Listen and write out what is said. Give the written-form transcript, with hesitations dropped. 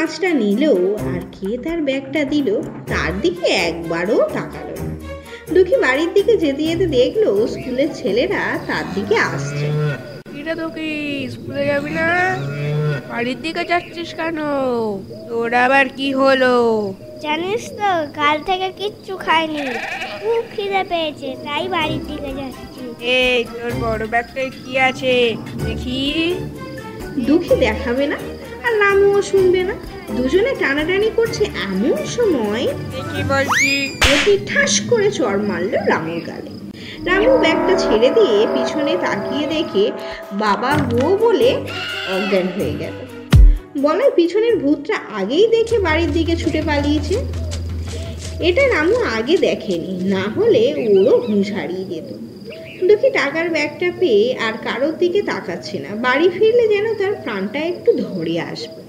কাজটা নিল আর কে তার ব্যাগটা দিল তার দিকে একবারও তাকালো না। দুঃখী বাড়ির দিকে যেতে যেতে দেখলো স্কুলের ছেলেরা তার দিকে আসছে। কিরে তোকে স্কুলে যাবি না? বাড়ির দিকে যাচ্ছিস কেন? তোর আবার কি হলো? জানিস তো কাল থেকে কিচ্ছু খাইনি, খুব খিদে পেয়েছে, তাই বাড়ির দিকে যাচ্ছি। এই তোর বড় ব্যাগটায় কি আছে দেখি। দুঃখী দেখাবে না আর রামুও শুনবে না। দুজনে টানাটানি করছে, এমন সময় দেখি বলছি। অতি ঠাস করে চড় মারলো রামুর গালে। রামু ব্যাগটা ছেড়ে দিয়ে পিছনে তাকিয়ে দেখে বাবা গো বলে অজ্ঞান হয়ে গেল। বলায় পিছনের ভূতটা আগেই দেখে বাড়ির দিকে ছুটে পালিয়েছে। এটা রামু আগে দেখেনি, না হলে ওরও হুঁশ হারিয়ে যেত। দুঃখী টাকার ব্যাগটা পেয়ে আর কারোর দিকে তাকাচ্ছে না। বাড়ি ফিরলে যেন তার প্রাণটা একটু ধরে আসবে।